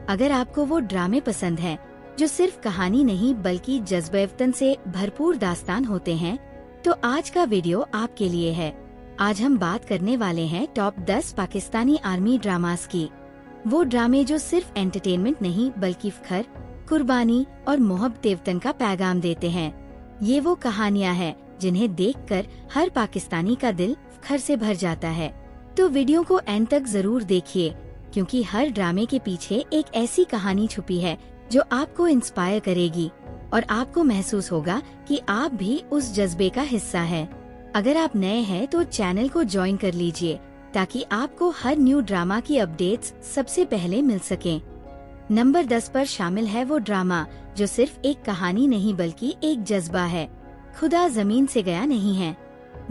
अगर आपको वो ड्रामे पसंद हैं जो सिर्फ कहानी नहीं बल्कि जज्बे से भरपूर दास्तान होते हैं, तो आज का वीडियो आपके लिए है। आज हम बात करने वाले हैं टॉप 10 पाकिस्तानी आर्मी ड्रामास की। वो ड्रामे जो सिर्फ एंटरटेनमेंट नहीं बल्कि फ़ख्र, कुर्बानी और मोहब्बत वतन का पैगाम देते हैं। ये वो कहानियाँ हैं जिन्हें देखकर हर पाकिस्तानी का दिल फ़ख्र से भर जाता है। तो वीडियो को एंड तक जरूर देखिए, क्योंकि हर ड्रामे के पीछे एक ऐसी कहानी छुपी है जो आपको इंस्पायर करेगी और आपको महसूस होगा कि आप भी उस जज्बे का हिस्सा हैं। अगर आप नए हैं तो चैनल को ज्वाइन कर लीजिए ताकि आपको हर न्यू ड्रामा की अपडेट्स सबसे पहले मिल सकें। नंबर 10 पर शामिल है वो ड्रामा जो सिर्फ एक कहानी नहीं बल्कि एक जज्बा है। खुदा जमीन से गया नहीं है।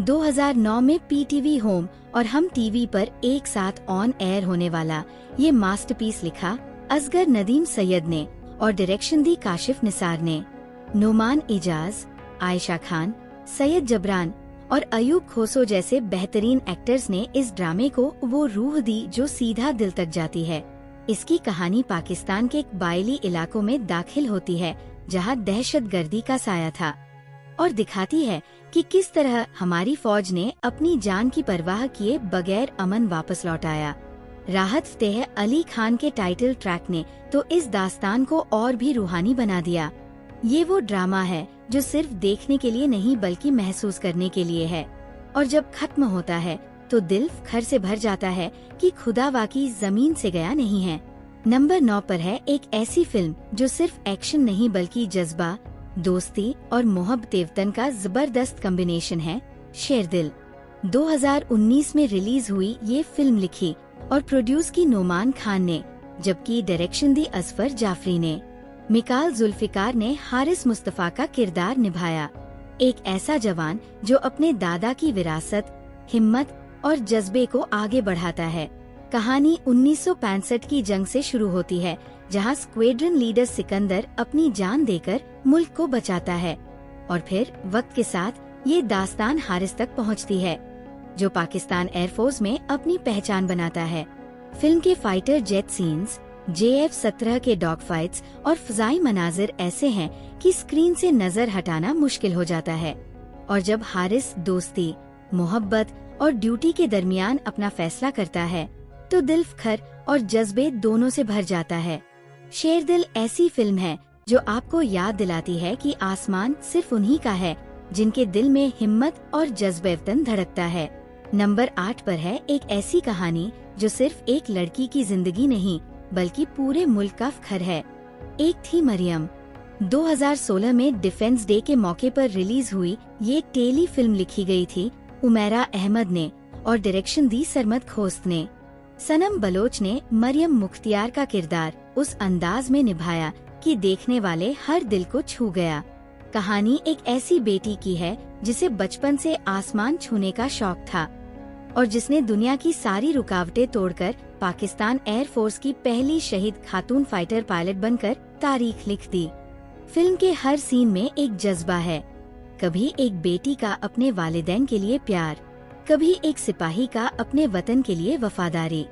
2009 में पीटीवी होम और हम टीवी पर एक साथ ऑन एयर होने वाला ये मास्टरपीस लिखा असगर नदीम सैयद ने और डायरेक्शन दी काशिफ निसार ने। नोमान इजाज, आयशा खान, सैयद जबरान और अयूब खोसो जैसे बेहतरीन एक्टर्स ने इस ड्रामे को वो रूह दी जो सीधा दिल तक जाती है। इसकी कहानी पाकिस्तान के कबायली इलाकों में दाखिल होती है जहां दहशतगर्दी का साया था और दिखाती है कि किस तरह हमारी फौज ने अपनी जान की परवाह किए बगैर अमन वापस लौटाया। राहत फ़तेह अली खान के टाइटल ट्रैक ने तो इस दास्तान को और भी रूहानी बना दिया। ये वो ड्रामा है जो सिर्फ देखने के लिए नहीं बल्कि महसूस करने के लिए है, और जब खत्म होता है तो दिल फ़ख्र से भर जाता है कि खुदा वाकई जमीन से गया नहीं है। नंबर 9 पर है एक ऐसी फिल्म जो सिर्फ एक्शन नहीं बल्कि जज्बा, दोस्ती और मोहब्बत वतन का जबरदस्त कॉम्बिनेशन है, शेरदिल। 2019 में रिलीज हुई ये फिल्म लिखी और प्रोड्यूस की नोमान खान ने, जबकि डायरेक्शन दी असफर जाफरी ने। मिकाल जुल्फिकार ने हारिस मुस्तफा का किरदार निभाया, एक ऐसा जवान जो अपने दादा की विरासत, हिम्मत और जज्बे को आगे बढ़ाता है। कहानी 1965 की जंग से शुरू होती है जहां स्क्वाड्रन लीडर सिकंदर अपनी जान देकर मुल्क को बचाता है, और फिर वक्त के साथ ये दास्तान हारिस तक पहुंचती है जो पाकिस्तान एयरफोर्स में अपनी पहचान बनाता है। फिल्म के फाइटर जेट सीन्स, JF-17 के डॉग फाइट्स और फजाई मनाजिर ऐसे हैं कि स्क्रीन से नजर हटाना मुश्किल हो जाता है। और जब हारिस दोस्ती, मोहब्बत और ड्यूटी के दरमियान अपना फैसला करता है तो दिल फ़ख्र और जज्बे दोनों से भर जाता है। शेरदिल ऐसी फिल्म है जो आपको याद दिलाती है कि आसमान सिर्फ उन्हीं का है जिनके दिल में हिम्मत और जज्बे वतन धड़कता है। नंबर 8 पर है एक ऐसी कहानी जो सिर्फ एक लड़की की जिंदगी नहीं बल्कि पूरे मुल्क का फ़ख्र है। एक थी मरियम। 2016 में डिफेंस डे के मौके पर रिलीज हुई ये टेली फिल्म लिखी गई थी उमैरा अहमद ने और डायरेक्शन दी सरमद खोस्त ने। सनम बलोच ने मरियम मुख्तियार का किरदार उस अंदाज में निभाया कि देखने वाले हर दिल को छू गया। कहानी एक ऐसी बेटी की है जिसे बचपन से आसमान छूने का शौक था और जिसने दुनिया की सारी रुकावटें तोड़कर पाकिस्तान एयरफोर्स की पहली शहीद खातून फाइटर पायलट बनकर तारीख लिख दी। फिल्म के हर सीन में एक जज्बा है, कभी एक बेटी का अपने वालिदैन के लिए प्यार, कभी एक सिपाही का अपने वतन के लिए वफादारी।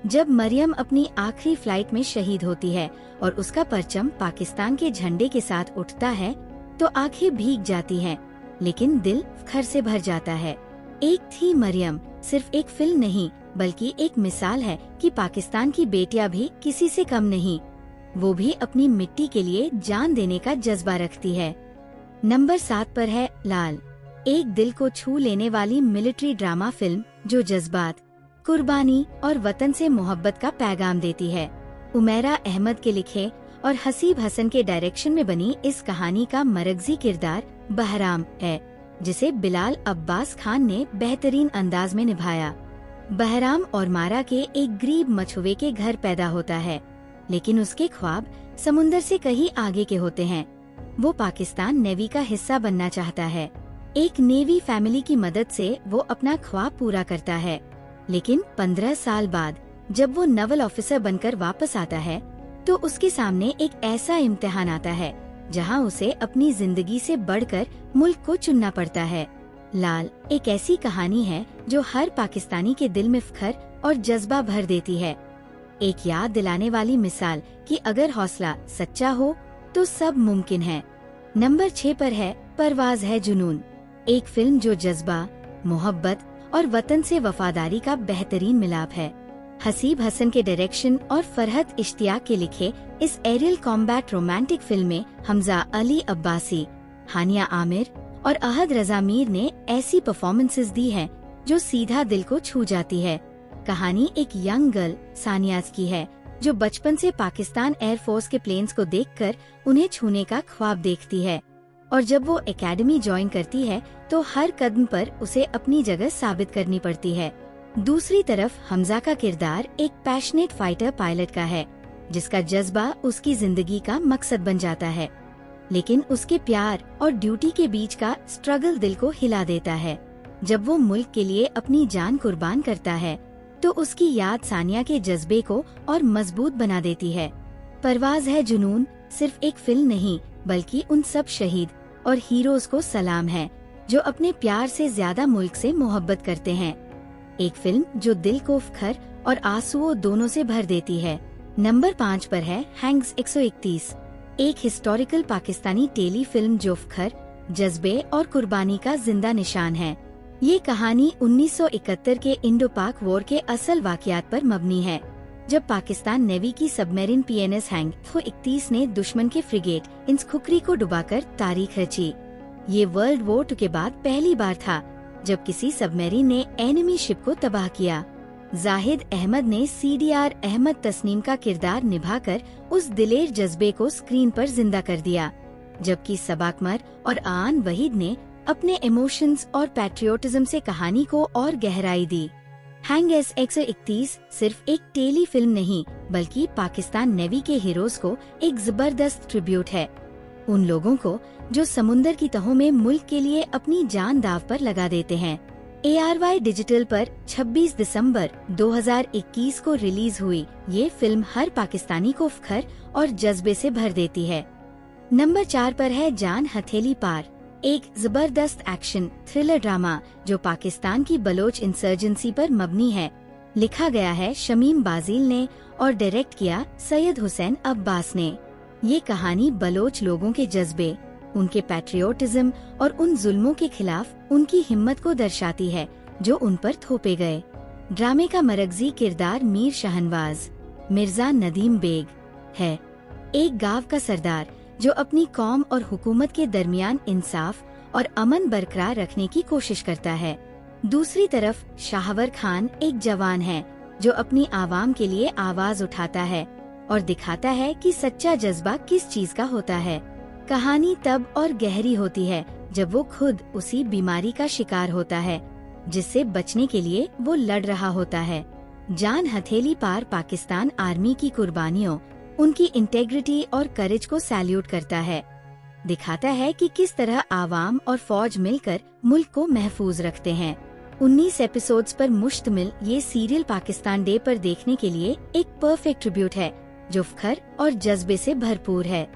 जब मरियम अपनी आखिरी फ्लाइट में शहीद होती है और उसका परचम पाकिस्तान के झंडे के साथ उठता है तो आंखें भीग जाती हैं, लेकिन दिल फ़ख्र से भर जाता है। एक थी मरियम सिर्फ एक फिल्म नहीं बल्कि एक मिसाल है कि पाकिस्तान की बेटियां भी किसी से कम नहीं, वो भी अपनी मिट्टी के लिए जान देने का जज्बा रखती है। नंबर 7 पर है लाल, एक दिल को छू लेने वाली मिलिट्री ड्रामा फिल्म जो जज्बात, कुर्बानी और वतन से मोहब्बत का पैगाम देती है। उमैरा अहमद के लिखे और हसीब हसन के डायरेक्शन में बनी इस कहानी का मरकजी किरदार बहराम है, जिसे बिलाल अब्बास खान ने बेहतरीन अंदाज में निभाया। बहराम और मारा के एक गरीब मछुए के घर पैदा होता है, लेकिन उसके ख्वाब समुंदर से कहीं आगे के होते हैं। वो पाकिस्तान नेवी का हिस्सा बनना चाहता है। एक नेवी फैमिली की मदद से वो अपना ख्वाब पूरा करता है, लेकिन 15 साल बाद जब वो नवल ऑफिसर बनकर वापस आता है तो उसके सामने एक ऐसा इम्तिहान आता है जहां उसे अपनी जिंदगी से बढ़कर मुल्क को चुनना पड़ता है। लाल एक ऐसी कहानी है जो हर पाकिस्तानी के दिल में फ़ख्र और जज्बा भर देती है। एक याद दिलाने वाली मिसाल कि अगर हौसला सच्चा हो तो सब मुमकिन है। नंबर 6 पर है परवाज़ है जुनून, एक फिल्म जो जज्बा, मोहब्बत और वतन से वफादारी का बेहतरीन मिलाप है। हसीब हसन के डायरेक्शन और फरहत इश्तियाक के लिखे इस एरियल कॉम्बैट रोमांटिक फिल्म में हमजा अली अब्बासी, हानिया आमिर और अहद रजा मीर ने ऐसी परफॉर्मेंसेस दी हैं जो सीधा दिल को छू जाती है। कहानी एक यंग गर्ल सानियाज की है जो बचपन से पाकिस्तान एयरफोर्स के प्लेन्स को देखकर उन्हें छूने का ख्वाब देखती है, और जब वो एकेडमी ज्वाइन करती है तो हर कदम पर उसे अपनी जगह साबित करनी पड़ती है। दूसरी तरफ हमजा का किरदार एक पैशनेट फाइटर पायलट का है जिसका जज्बा उसकी जिंदगी का मकसद बन जाता है, लेकिन उसके प्यार और ड्यूटी के बीच का स्ट्रगल दिल को हिला देता है। जब वो मुल्क के लिए अपनी जान कुर्बान करता है तो उसकी याद सानिया के जज्बे को और मजबूत बना देती है। परवाज़ है जुनून सिर्फ एक फिल्म नहीं बल्कि उन सब शहीद और हीरोज को सलाम है जो अपने प्यार से ज्यादा मुल्क से मोहब्बत करते हैं। एक फिल्म जो दिल को फख्र और आंसुओं दोनों से भर देती है। नंबर 5 पर है हैंग्स 131, एक हिस्टोरिकल पाकिस्तानी टेली फिल्म जो फख्र, जज्बे और कुर्बानी का जिंदा निशान है। ये कहानी 1971 के इंडो पाक वॉर के असल वाकयात पर मबनी है, जब पाकिस्तान नेवी की सबमरीन PNS हैंग 131 ने दुश्मन के फ्रिगेट इंस खुकरी को डुबाकर तारीख रची। ये वर्ल्ड वॉर 2 के बाद पहली बार था जब किसी सबमरीन ने एनिमी शिप को तबाह किया। जाहिद अहमद ने CDR अहमद तस्नीम का किरदार निभाकर उस दिलेर जज्बे को स्क्रीन पर जिंदा कर दिया, जबकि सबा अकमर और आन वहीद ने अपने इमोशंस और पैट्रियोटिज्म से कहानी को और गहराई दी। हैंग्स 131 सिर्फ एक टेली फिल्म नहीं बल्कि पाकिस्तान नेवी के हीरोज को एक जबरदस्त ट्रिब्यूट है, उन लोगों को जो समुंदर की तहों में मुल्क के लिए अपनी जान दाव पर लगा देते हैं। ARY डिजिटल पर 26 दिसंबर 2021 को रिलीज हुई ये फिल्म हर पाकिस्तानी को फख्र और जज्बे से भर देती है। नंबर 4 पर है जान हथेली पार, एक जबरदस्त एक्शन थ्रिलर ड्रामा जो पाकिस्तान की बलोच इंसर्जेंसी पर मबनी है। लिखा गया है शमीम बाजील ने और डायरेक्ट किया सैयद हुसैन अब्बास ने। ये कहानी बलोच लोगों के जज्बे, उनके पैट्रियोटिज्म और उन जुल्मों के खिलाफ उनकी हिम्मत को दर्शाती है जो उन पर थोपे गए। ड्रामे का मरकजी किरदार मीर शाहनवाज मिर्जा नदीम बेग है, एक गांव का सरदार जो अपनी कौम और हुकूमत के दरमियान इंसाफ और अमन बरकरार रखने की कोशिश करता है। दूसरी तरफ शाहवर खान एक जवान है जो अपनी आवाम के लिए आवाज उठाता है और दिखाता है कि सच्चा जज्बा किस चीज का होता है। कहानी तब और गहरी होती है जब वो खुद उसी बीमारी का शिकार होता है जिससे बचने के लिए वो लड़ रहा होता है। जान हथेली पार पाकिस्तान आर्मी की कुर्बानियों, उनकी इंटेग्रिटी और करेज को सैल्यूट करता है, दिखाता है कि किस तरह आवाम और फौज मिलकर मुल्क को महफूज रखते हैं। 19 एपिसोड्स पर मुश्तमिल ये सीरियल पाकिस्तान डे पर देखने के लिए एक परफेक्ट ट्रिब्यूट है जो फख्र और जज्बे से भरपूर है।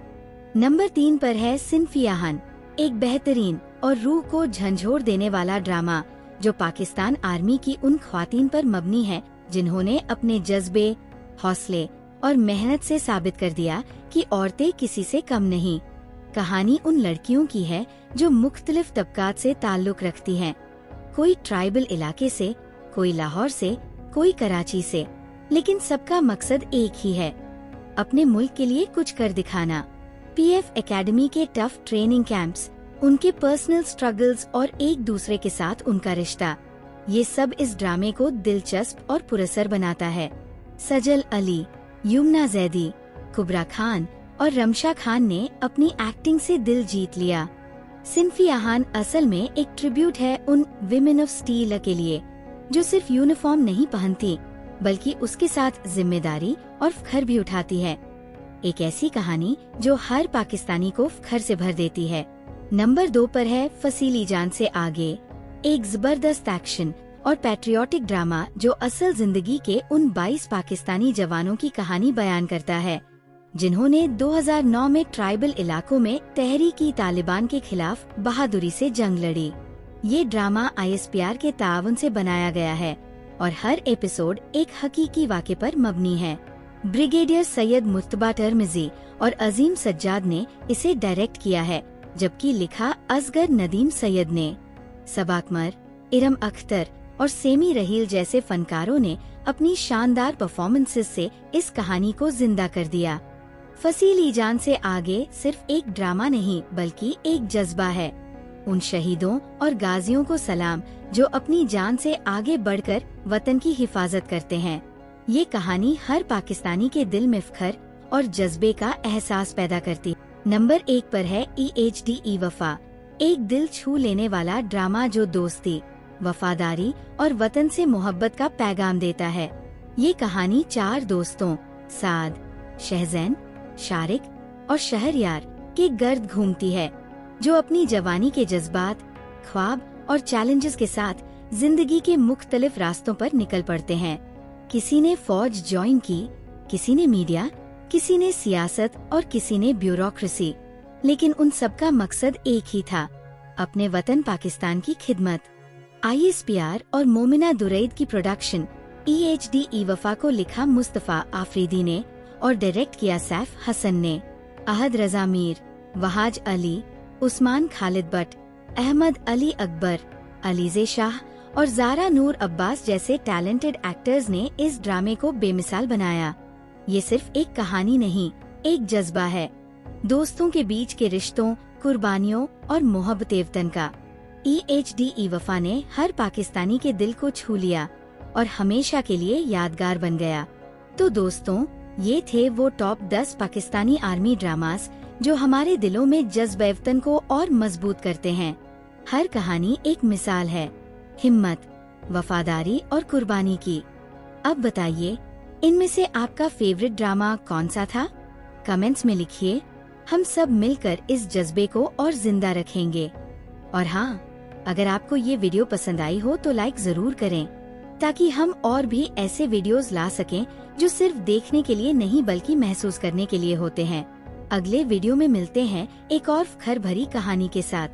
नंबर 3 पर है सिनफियाहन, एक बेहतरीन और रूह को झंझोर देने वाला ड्रामा जो पाकिस्तान आर्मी की उन ख्वातीन पर मबनी है जिन्होंने अपने जज्बे, हौसले और मेहनत से साबित कर दिया कि औरतें किसी से कम नहीं। कहानी उन लड़कियों की है जो मुख्तलिफ तबकात से ताल्लुक रखती हैं, कोई ट्राइबल इलाके से, कोई लाहौर से, कोई कराची से, लेकिन सबका मकसद एक ही है, अपने मुल्क के लिए कुछ कर दिखाना। PF एकेडमी के टफ ट्रेनिंग कैंप्स, उनके पर्सनल स्ट्रगल्स और एक दूसरे के साथ उनका रिश्ता, ये सब इस ड्रामे को दिलचस्प और पुरअसर बनाता है। सजल अली, युमना जैदी, कुबरा खान और रमशा खान ने अपनी एक्टिंग से दिल जीत लिया। सिनफियाहन असल में एक ट्रिब्यूट है उन विमेन ऑफ स्टील के लिए जो सिर्फ यूनिफॉर्म नहीं पहनती बल्कि उसके साथ जिम्मेदारी और फख्र भी उठाती है। एक ऐसी कहानी जो हर पाकिस्तानी को फख्र से भर देती है। नंबर 2 पर है फसीली जान से आगे, एक जबरदस्त एक्शन और पैट्रियोटिक ड्रामा जो असल जिंदगी के उन 22 पाकिस्तानी जवानों की कहानी बयान करता है जिन्होंने 2009 में ट्राइबल इलाकों में तहरीकी तालिबान के खिलाफ बहादुरी से जंग लड़ी। ये ड्रामा ISPR के ताउन से बनाया गया है और हर एपिसोड एक हकीकी वाक़े पर मबनी है। ब्रिगेडियर सैयद मुज्तबा टर्मिजी और अजीम सज्जाद ने इसे डायरेक्ट किया है, जबकि लिखा असगर नदीम सैयद ने। सबा कमर, इरम अख्तर और सेमी रहील जैसे फनकारों ने अपनी शानदार परफॉर्मेंसेस से इस कहानी को जिंदा कर दिया। फसील ईजान से आगे सिर्फ एक ड्रामा नहीं बल्कि एक जज्बा है। उन शहीदों और गाजियों को सलाम जो अपनी जान से आगे बढ़कर वतन की हिफाजत करते हैं। ये कहानी हर पाकिस्तानी के दिल में फख्र और जज्बे का एहसास पैदा करती। नंबर 1 पर है EHDE वफा, एक दिल छू लेने वाला ड्रामा जो दोस्ती, वफादारी और वतन से मोहब्बत का पैगाम देता है। ये कहानी 4 दोस्तों साद, शहजैन, शारिक और शहरयार के गर्द घूमती है, जो अपनी जवानी के जज्बात, ख्वाब और चैलेंजेस के साथ जिंदगी के मुख्तलिफ रास्तों पर निकल पड़ते हैं। किसी ने फौज ज्वाइन की, किसी ने मीडिया, किसी ने सियासत और किसी ने ब्यूरोक्रेसी, लेकिन उन सबका मकसद एक ही था, अपने वतन पाकिस्तान की खिदमत। ISPR और मोमिना दुरैद की प्रोडक्शन EHDE वफा को लिखा मुस्तफा आफरीदी ने और डायरेक्ट किया सैफ हसन ने। अहद रजा मीर, वहाज अली, उस्मान खालिद बट, अहमद अली अकबर, अलीजे शाह और जारा नूर अब्बास जैसे टैलेंटेड एक्टर्स ने इस ड्रामे को बेमिसाल बनाया। ये सिर्फ एक कहानी नहीं, एक जज्बा है, दोस्तों के बीच के रिश्तों, कुर्बानियों और मोहब्बत वतन का। EHDE वफा ने हर पाकिस्तानी के दिल को छू लिया और हमेशा के लिए यादगार बन गया। तो दोस्तों, ये थे वो टॉप 10 पाकिस्तानी आर्मी ड्रामास जो हमारे दिलों में जज्बे वतन को और मजबूत करते हैं। हर कहानी एक मिसाल है हिम्मत, वफादारी और कुर्बानी की। अब बताइए, इनमें से आपका फेवरेट ड्रामा कौन सा था? कमेंट्स में लिखिए, हम सब मिलकर इस जज्बे को और जिंदा रखेंगे। और हाँ, अगर आपको ये वीडियो पसंद आई हो तो लाइक जरूर करें, ताकि हम और भी ऐसे वीडियोस ला सकें जो सिर्फ देखने के लिए नहीं बल्कि महसूस करने के लिए होते हैं। अगले वीडियो में मिलते हैं एक और फख्र भरी कहानी के साथ।